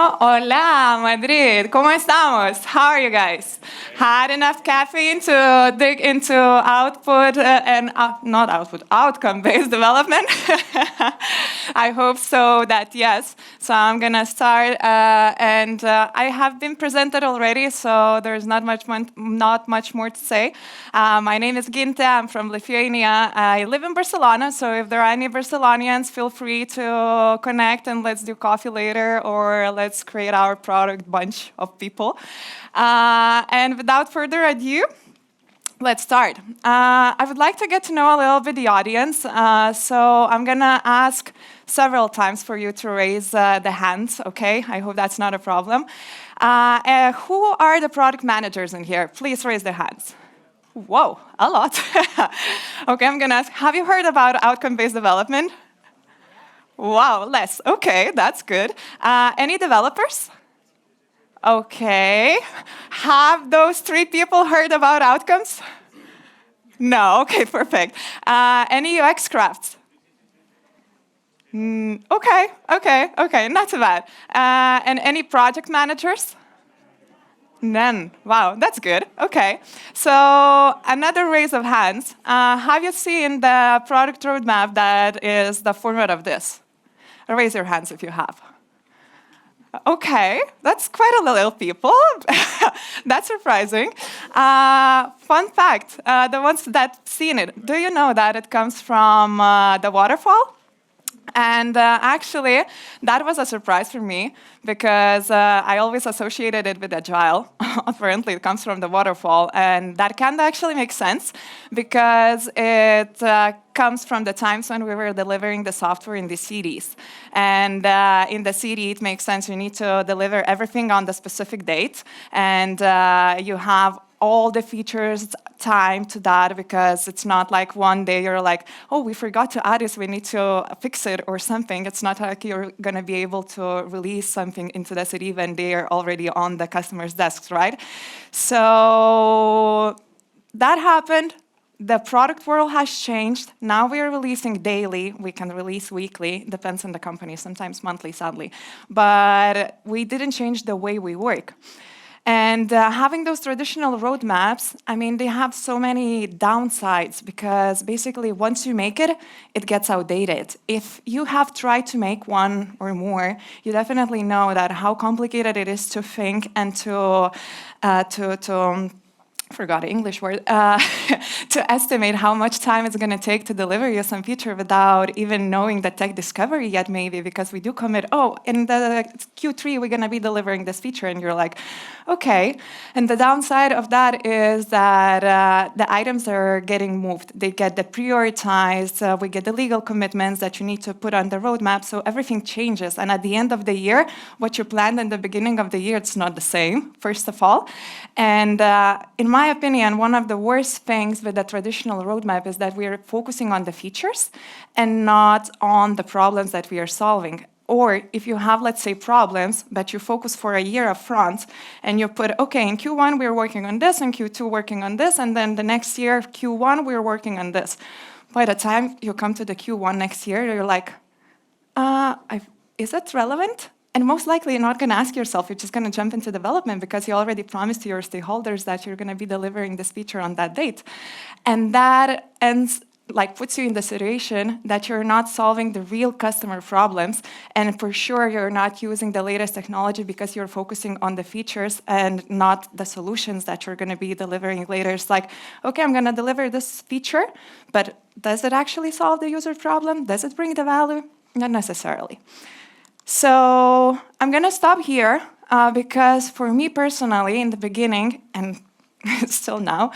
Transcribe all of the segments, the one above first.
Bueno, hola, Madrid. ¿Cómo estamos? How are you guys? Had enough caffeine to dig into output and not output, outcome-based development? I hope so that yes. So I'm going to start, and I have been presented already, so there's not much more to say. My name is Ginte. I'm from Lithuania. I live in Barcelona, so if there are any Barcelonians, feel free to connect and let's do coffee later, or let's create our product bunch of people. And without further ado, let's start. I would like to get to know a little bit the audience, so I'm going to ask several times for you to raise the hands, okay? I hope that's not a problem. Who are the product managers in here? Please raise their hands. Whoa, a lot. Okay, I'm going to ask, have you heard about outcome-based development? Wow, less. Okay, that's good. Any developers? Okay. Have those three people heard about outcomes? No, okay, perfect. Any UX crafts? Okay, not too bad. And any project managers? None. Wow, that's good. Okay. So another raise of hands. Have you seen the product roadmap that is the format of this? Raise your hands if you have. Okay, that's quite a little people. That's surprising. Fun fact, the ones that seen it, do you know that it comes from the waterfall? And actually, that was a surprise for me because I always associated it with Agile. Apparently, it comes from the waterfall. And that can actually make sense because it comes from the times when we were delivering the software in the CDs. And in the CD, it makes sense. You need to deliver everything on the specific date. And you have all the features time to that, because it's not like one day you're like, oh, we forgot to add this, we need to fix it or something. It's not like you're going to be able to release something into the city when they're already on the customer's desks, right? So that happened. The product world has changed. Now we are releasing daily. We can release weekly, depends on the company, sometimes monthly, sadly. But we didn't change the way we work. And having those traditional roadmaps, I mean, they have so many downsides because basically once you make it, it gets outdated. If you have tried to make one or more, you definitely know that how complicated it is to think and to forgot the English word, to estimate how much time it's going to take to deliver you some feature without even knowing the tech discovery yet, maybe, because we do commit, oh, in the Q3, we're going to be delivering this feature, and you're like, okay. And the downside of that is that the items are getting moved. They get deprioritized. We get the legal commitments that you need to put on the roadmap, so everything changes. And at the end of the year, what you planned in the beginning of the year, it's not the same, first of all. And in my opinion, one of the worst things with the traditional roadmap is that we are focusing on the features and not on the problems that we are solving. Or if you have, let's say, problems, but you focus for a year up front, and you put, okay, in Q1 we're working on this, in Q2 working on this, and then the next year, Q1, we're working on this. By the time you come to the Q1 next year, you're like, is it relevant? And most likely, you're not going to ask yourself, you're just going to jump into development because you already promised to your stakeholders that you're going to be delivering this feature on that date. And that puts you in the situation that you're not solving the real customer problems. And for sure, you're not using the latest technology because you're focusing on the features and not the solutions that you're going to be delivering later. It's like, okay, I'm going to deliver this feature, but does it actually solve the user problem? Does it bring the value? Not necessarily. So I'm going to stop here because for me personally, in the beginning, and still now,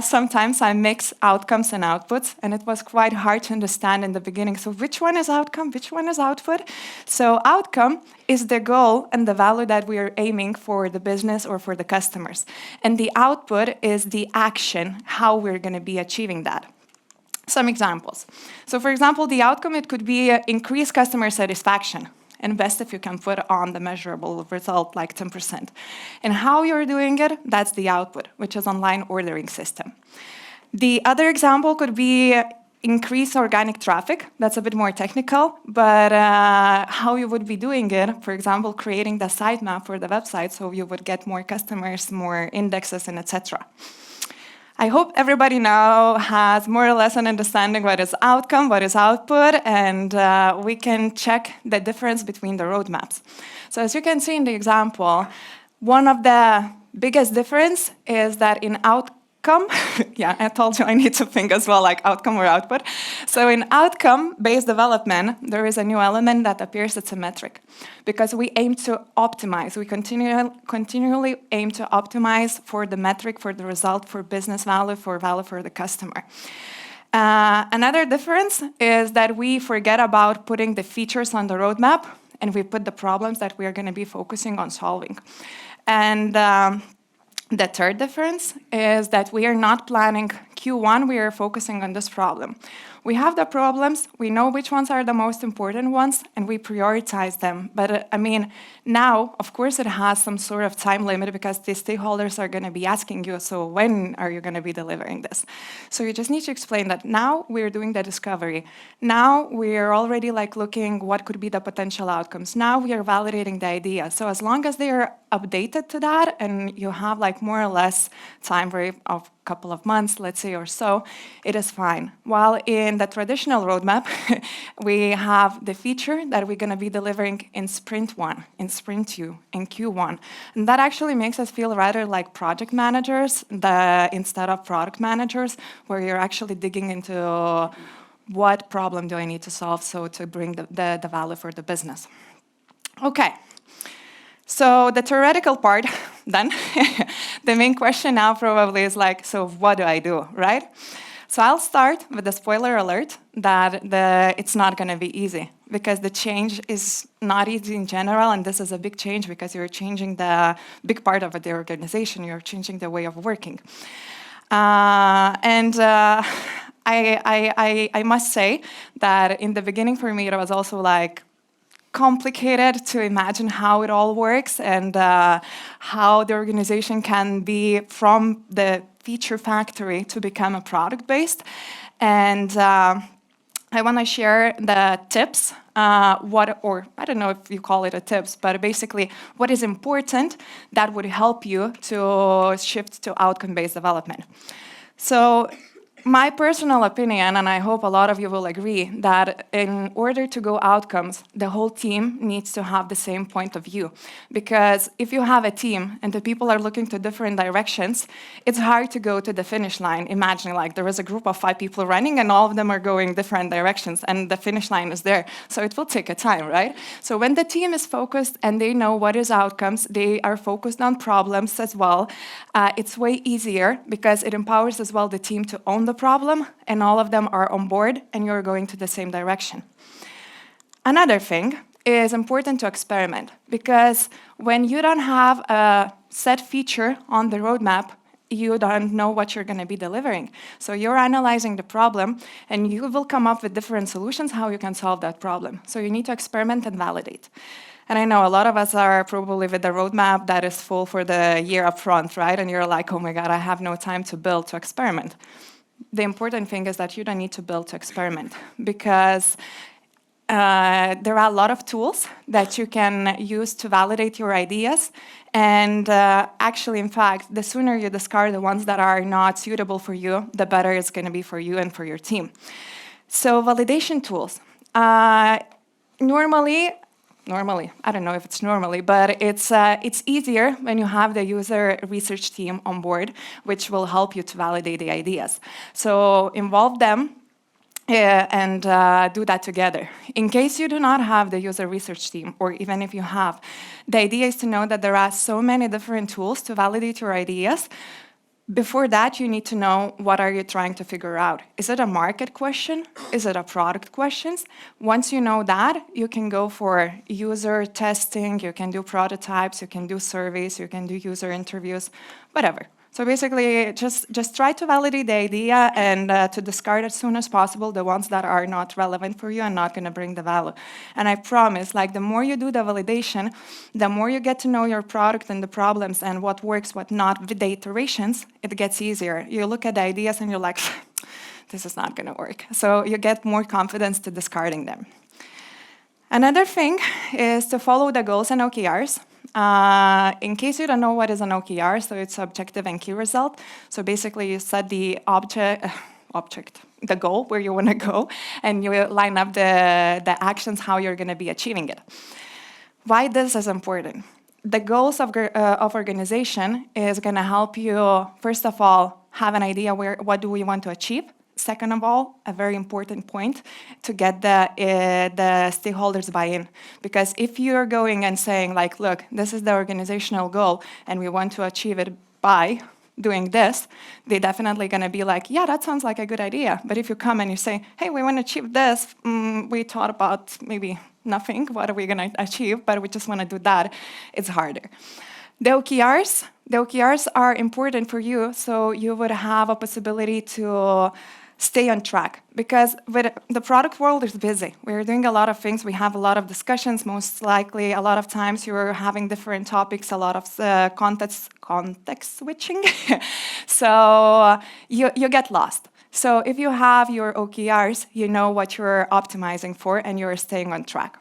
sometimes I mix outcomes and outputs, and it was quite hard to understand in the beginning. So which one is outcome? Which one is output? So outcome is the goal and the value that we are aiming for the business or for the customers. And the output is the action, how we're going to be achieving that. Some examples. So for example, the outcome, it could be increased customer satisfaction. And best if you can put on the measurable result, like 10%. And how you're doing it, that's the output, which is online ordering system. The other example could be increase organic traffic. That's a bit more technical, but how you would be doing it, for example, creating the sitemap for the website so you would get more customers, more indexes, and etc. I hope everybody now has more or less an understanding what is outcome, what is output, and we can check the difference between the roadmaps. So as you can see in the example, one of the biggest difference is that in outcome, yeah, I told you I need to think as well, like outcome or output. So in outcome-based development, there is a new element that appears, it's a metric. Because we aim to optimize, we continually aim to optimize for the metric, for the result, for business value for the customer. Another difference is that we forget about putting the features on the roadmap, and we put the problems that we are going to be focusing on solving. And the third difference is that we are not planning Q1, we are focusing on this problem. We have the problems, we know which ones are the most important ones, and we prioritize them. But I mean, now, of course, it has some sort of time limit because the stakeholders are going to be asking you, so when are you going to be delivering this? So you just need to explain that now we're doing the discovery. Now we're already like looking what could be the potential outcomes. Now we are validating the idea. So as long as they are updated to that and you have like more or less time frame of a couple of months, let's say, or so, it is fine. While in the traditional roadmap, we have the feature that we're going to be delivering in sprint 1, in sprint 2, in Q1. And that actually makes us feel rather like project managers instead of product managers, where you're actually digging into what problem do I need to solve so to bring the value for the business. Okay. So the theoretical part, then, the main question now probably is like, so what do I do, right? So I'll start with the spoiler alert that it's not going to be easy because the change is not easy in general, and this is a big change because you're changing the big part of the organization, you're changing the way of working. I must say that in the beginning for me it was also like, complicated to imagine how it all works and how the organization can be from the feature factory to become a product-based. And I want to share the tips, or I don't know if you call it a tips, but basically what is important that would help you to shift to outcome-based development. So my personal opinion, and I hope a lot of you will agree, that in order to go outcomes, the whole team needs to have the same point of view. Because if you have a team and the people are looking to different directions, it's hard to go to the finish line. Imagine like there is a group of 5 people running and all of them are going different directions and the finish line is there. So it will take a time, right? So when the team is focused and they know what is outcomes, they are focused on problems as well, it's way easier because it empowers as well the team to own the problem, and all of them are on board and you're going to the same direction. Another thing is important to experiment, because when you don't have a set feature on the roadmap, you don't know what you're going to be delivering. So you're analyzing the problem and you will come up with different solutions how you can solve that problem. So you need to experiment and validate. And I know a lot of us are probably with the roadmap that is full for the year up front, right? And you're like, oh my God, I have no time to build, to experiment. The important thing is that you don't need to build to experiment, because there are a lot of tools that you can use to validate your ideas. And actually, in fact, the sooner you discard the ones that are not suitable for you, the better it's going to be for you and for your team. So validation tools. Normally, I don't know if it's normally, but it's easier when you have the user research team on board, which will help you to validate the ideas. So involve them and do that together. In case you do not have the user research team, or even if you have, the idea is to know that there are so many different tools to validate your ideas. Before that, you need to know what are you trying to figure out. Is it a market question? Is it a product question? Once you know that, you can go for user testing, you can do prototypes, you can do surveys, you can do user interviews, whatever. So basically, just try to validate the idea and to discard as soon as possible the ones that are not relevant for you and not going to bring the value. And I promise, like the more you do the validation, the more you get to know your product and the problems and what works, what not, with the iterations, it gets easier. You look at the ideas and you're like, this is not going to work. So you get more confidence to discarding them. Another thing is to follow the goals and OKRs. In case you don't know what is an OKR, so it's objective and key result. So basically you set the the goal where you want to go, and you line up the actions, how you're going to be achieving it. Why this is important? The goals of organization is going to help you, first of all, have an idea what do we want to achieve. Second of all, a very important point, to get the stakeholders buy-in. Because if you're going and saying, like, look, this is the organizational goal, and we want to achieve it by doing this, they're definitely going to be like, yeah, that sounds like a good idea. But if you come and you say, hey, we want to achieve this, we thought about maybe nothing, what are we going to achieve, but we just want to do that, it's harder. The OKRs are important for you, so you would have a possibility to stay on track, because with the product world is busy. We're doing a lot of things. We have a lot of discussions. Most likely, a lot of times you're having different topics, a lot of context switching. So you get lost. So if you have your OKRs, you know what you're optimizing for, and you're staying on track.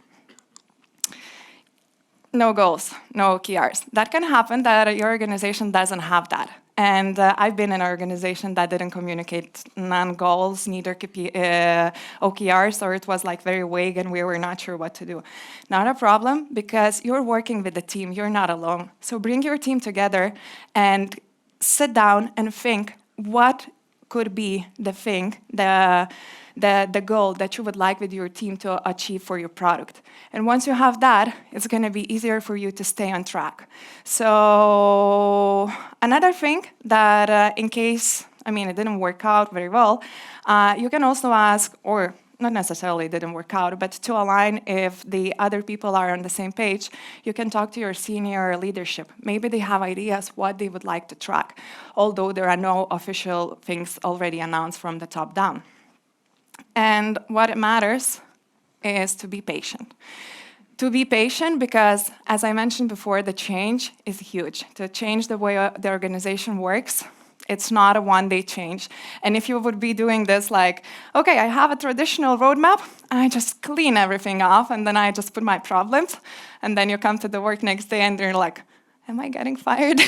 No goals, no OKRs. That can happen that your organization doesn't have that. And I've been in an organization that didn't communicate non-goals, neither OKRs, or it was like very vague and we were not sure what to do. Not a problem, because you're working with the team, you're not alone. So bring your team together and sit down and think what could be the thing, the goal that you would like with your team to achieve for your product. And once you have that, it's going to be easier for you to stay on track. So another thing that in case, it didn't work out very well, you can also ask, or not necessarily didn't work out, but to align if the other people are on the same page, you can talk to your senior leadership. Maybe they have ideas what they would like to track, although there are no official things already announced from the top down. And what matters is to be patient. To be patient because, as I mentioned before, the change is huge. To change the way the organization works, it's not a one-day change. And if you would be doing this like, okay, I have a traditional roadmap, I just clean everything off, and then I just put my problems, and then you come to the work next day and you're like, am I getting fired?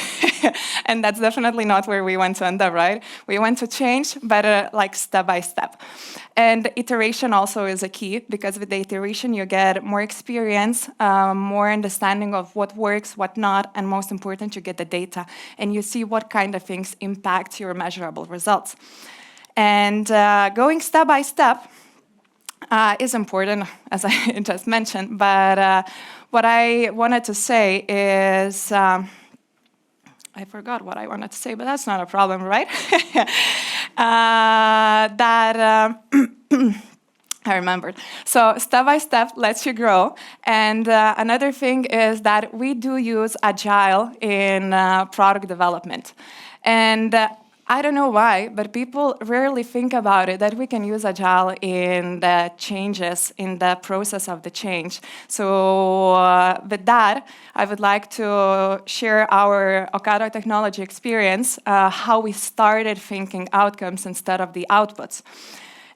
And that's definitely not where we want to end up, right? We want to change, but like step by step. And iteration also is a key, because with the iteration you get more experience, more understanding of what works, what not, and most important, you get the data, and you see what kind of things impact your measurable results. And going step by step is important, as I just mentioned, but what I wanted to say is, I forgot what I wanted to say, but that's not a problem, right? I remembered. So step by step lets you grow. And another thing is that we do use Agile in product development. And I don't know why, but people rarely think about it, that we can use Agile in the changes, in the process of the change. So with that, I would like to share our Ocado technology experience, how we started thinking outcomes instead of the outputs.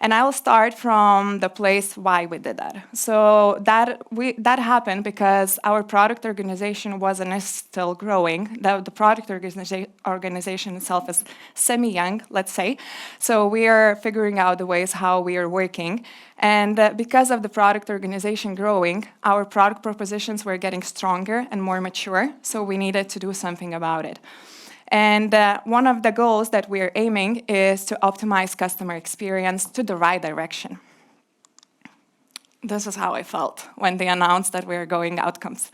And I will start from the place why we did that. So that happened because our product organization was and is still growing. The product organization itself is semi-young, let's say. So we are figuring out the ways how we are working. And because of the product organization growing, our product propositions were getting stronger and more mature. So we needed to do something about it. And one of the goals that we're aiming is to optimize customer experience to the right direction. This is how I felt when they announced that we're going outcomes.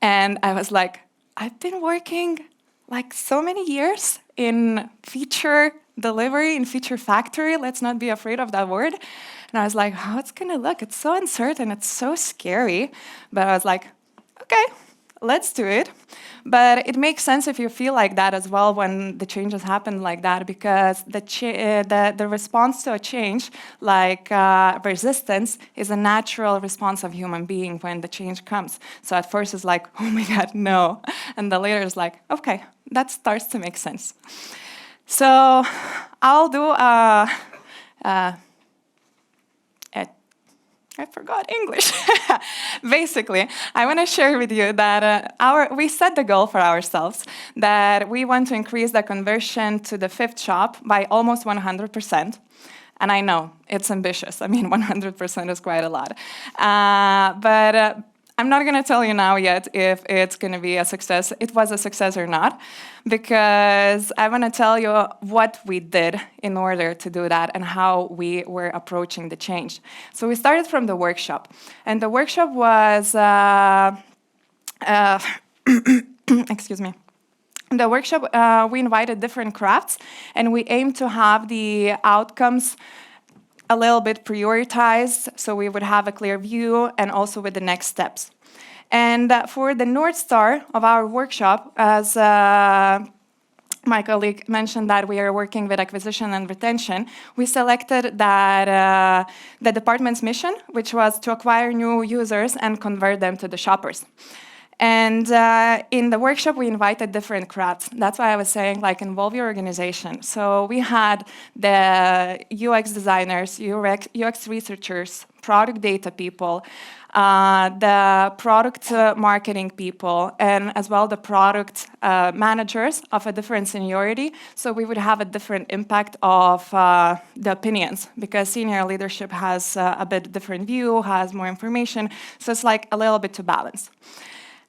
And I was like, I've been working like so many years in feature delivery, in feature factory. Let's not be afraid of that word. And I was like, how it's gonna look? It's so uncertain, it's so scary. But I was like, okay, let's do it. But it makes sense if you feel like that as well when the changes happen like that, because the response to a change, like resistance, is a natural response of human being when the change comes. So at first it's like, oh my God, no. And the later is like, okay, that starts to make sense. So I'll do a uh, I forgot English. Basically, I want to share with you that we set the goal for ourselves that we want to increase the conversion to the fifth shop by almost 100%. And I know it's ambitious. I mean, 100% is quite a lot. But I'm not going to tell you now yet if it's going to be a success. It was a success or not, because I want to tell you what we did in order to do that and how we were approaching the change. So we started from the workshop, and the workshop was, excuse me. The workshop, we invited different crafts, and we aimed to have the outcomes a little bit prioritized, so we would have a clear view, and also with the next steps. And for the North Star of our workshop, as my colleague mentioned that we are working with acquisition and retention, we selected that the department's mission, which was to acquire new users and convert them to the shoppers. And in the workshop, we invited different crafts. That's why I was saying, like, involve your organization. So we had the UX designers, UX researchers, product data people, the product marketing people, and as well the product managers of a different seniority. So we would have a different impact of the opinions, because senior leadership has a bit different view, has more information. So it's like a little bit to balance.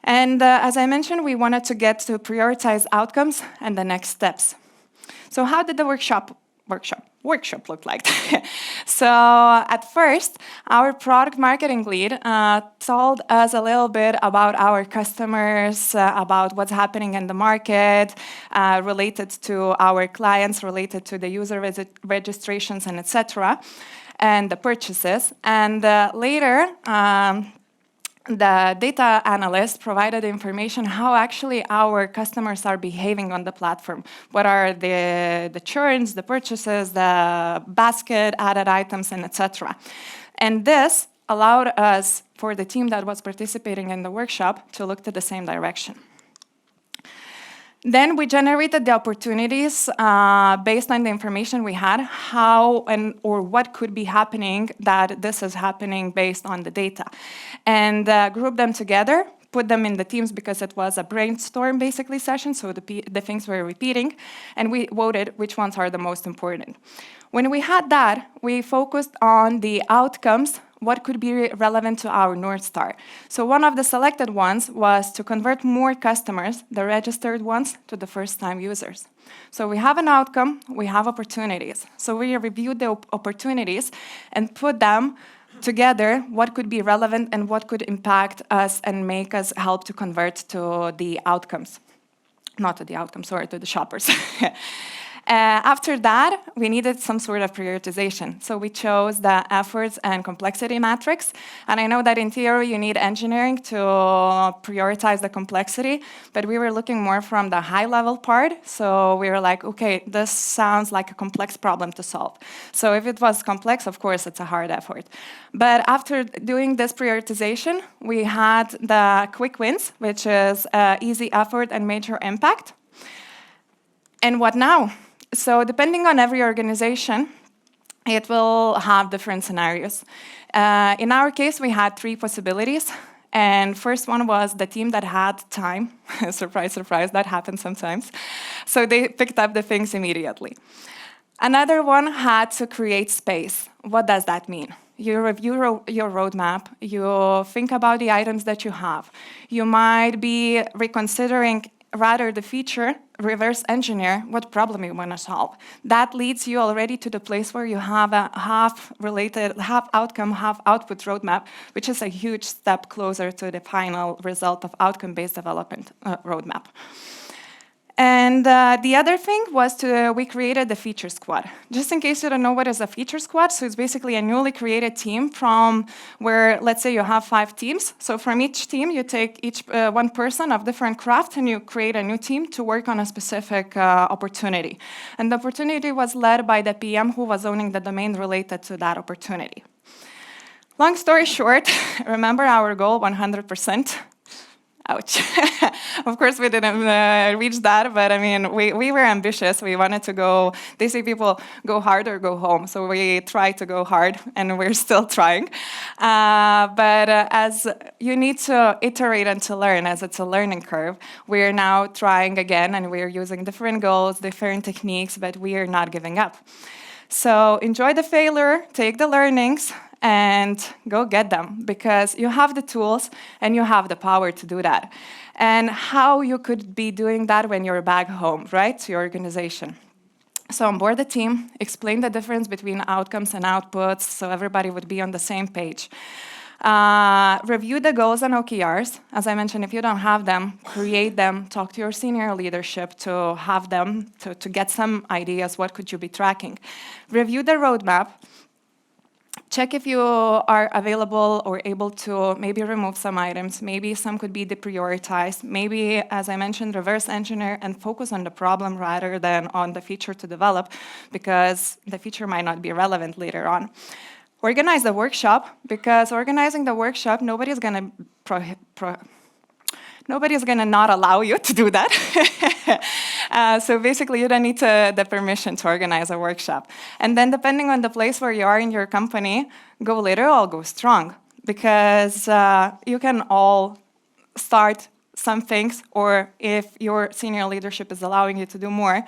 And as I mentioned, we wanted to get to prioritize outcomes and the next steps. So how did the workshop look like? So at first, our product marketing lead told us a little bit about our customers, about what's happening in the market, related to our clients, related to the user registrations, and etc., and the purchases. And later, the data analyst provided information how actually our customers are behaving on the platform. What are the churns, the purchases, the basket, added items, and etc. And this allowed us, for the team that was participating in the workshop, to look to the same direction. Then we generated the opportunities based on the information we had, how or what could be happening that this is happening based on the data. And grouped them together, put them in the teams because it was a brainstorm basically session, so the things were repeating, and we voted which ones are the most important. When we had that, we focused on the outcomes, what could be relevant to our North Star. So one of the selected ones was to convert more customers, the registered ones, to the first-time users. So we have an outcome, we have opportunities. So we reviewed the opportunities and put them together, what could be relevant and what could impact us and make us help to convert to the outcomes. Not to the outcomes, sorry, to the shoppers. After that, we needed some sort of prioritization. So we chose the efforts and complexity matrix. And I know that in theory, you need engineering to prioritize the complexity, but we were looking more from the high-level part. So we were like, okay, this sounds like a complex problem to solve. So if it was complex, of course, it's a hard effort. But after doing this prioritization, we had the quick wins, which is easy effort and major impact. And what now? So depending on every organization, it will have different scenarios. In our case, we had 3 possibilities. And first one was the team that had time. Surprise, surprise, that happens sometimes. So they picked up the things immediately. Another one had to create space. What does that mean? You review your roadmap, you think about the items that you have. You might be reconsidering rather the feature, reverse engineer what problem you want to solve. That leads you already to the place where you have a half outcome, half output roadmap, which is a huge step closer to the final result of outcome-based development roadmap. And the other thing was we created the feature squad. Just in case you don't know what is a feature squad, so it's basically a newly created team from where, let's say you have 5 teams. So from each team, you take one person of different craft and you create a new team to work on a specific opportunity. And the opportunity was led by the PM who was owning the domain related to that opportunity. Long story short, remember our goal, 100%. Ouch. Of course, we didn't reach that, but I mean, we were ambitious. We wanted to go, they say people go hard or go home. So we tried to go hard, and we're still trying. But as you need to iterate and to learn, as it's a learning curve, we're now trying again, and we're using different goals, different techniques, but we are not giving up. So enjoy the failure, take the learnings, and go get them, because you have the tools and you have the power to do that. And how you could be doing that when you're back home, right, to your organization. So onboard the team, explain the difference between outcomes and outputs so everybody would be on the same page. Review the goals and OKRs. As I mentioned, if you don't have them, create them, talk to your senior leadership to have them, to get some ideas, what could you be tracking. Review the roadmap. Check if you are available or able to maybe remove some items. Maybe some could be deprioritized. Maybe, as I mentioned, reverse engineer and focus on the problem rather than on the feature to develop, because the feature might not be relevant later on. Organize the workshop, because organizing the workshop, nobody's going to not allow you to do that. So basically, you don't need the permission to organize a workshop. And then depending on the place where you are in your company, go little or go strong, because you can all start some things, or if your senior leadership is allowing you to do more,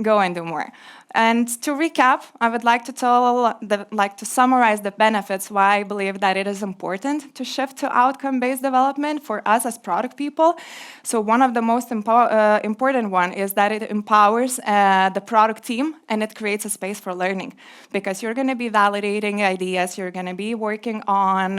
go and do more. And to recap, I would like to summarize the benefits why I believe that it is important to shift to outcome-based development for us as product people. So one of the most important one is that it empowers the product team, and it creates a space for learning, because you're going to be validating ideas, you're going to be working on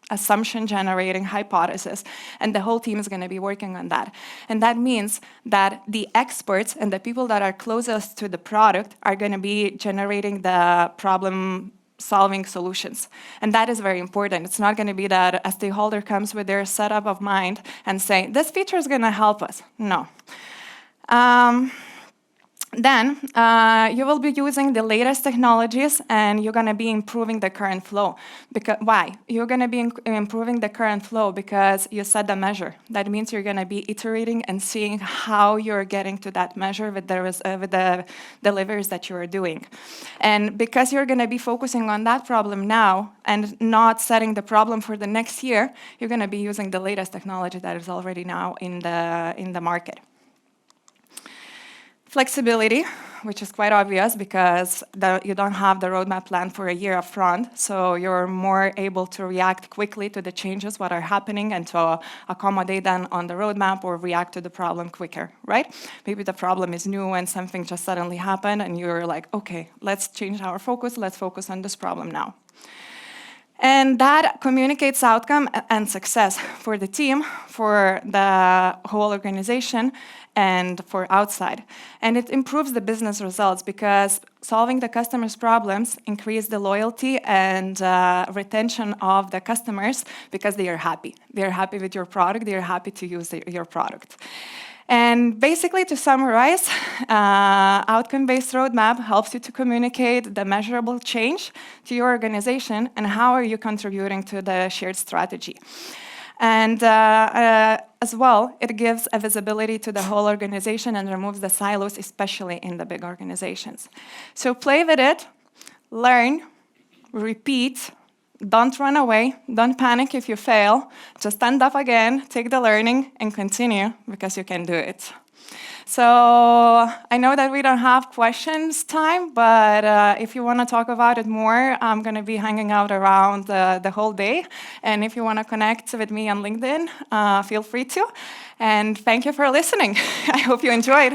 assumption generating hypothesis, and the whole team is going to be working on that. And that means that the experts and the people that are closest to the product are going to be generating the problem solving solutions. And that is very important. It's not going to be that a stakeholder comes with their setup of mind and say, this feature is going to help us. No. Then you will be using the latest technologies, and you're going to be improving the current flow. Why? You're going to be improving the current flow because you set the measure. That means you're going to be iterating and seeing how you're getting to that measure with the deliveries that you are doing. And because you're going to be focusing on that problem now and not setting the problem for the next year, you're going to be using the latest technology that is already now in the market. Flexibility, which is quite obvious because you don't have the roadmap plan for a year up front, so you're more able to react quickly to the changes, what are happening, and to accommodate them on the roadmap or react to the problem quicker, right? Maybe the problem is new and something just suddenly happened, and you're like, okay, let's change our focus, let's focus on this problem now. And that communicates outcome and success for the team, for the whole organization, and for outside. And it improves the business results because solving the customers' problems increase the loyalty and retention of the customers because they are happy. They are happy with your product. They are happy to use your product. And basically, to summarize, outcome-based roadmap helps you to communicate the measurable change to your organization and how are you contributing to the shared strategy. And as well, it gives a visibility to the whole organization and removes the silos, especially in the big organizations. So play with it, learn, repeat, don't run away, don't panic if you fail, just stand up again, take the learning, and continue, because you can do it. So I know that we don't have questions time, but if you want to talk about it more, I'm going to be hanging out around the whole day. And if you want to connect with me on LinkedIn, feel free to. And thank you for listening. I hope you enjoyed.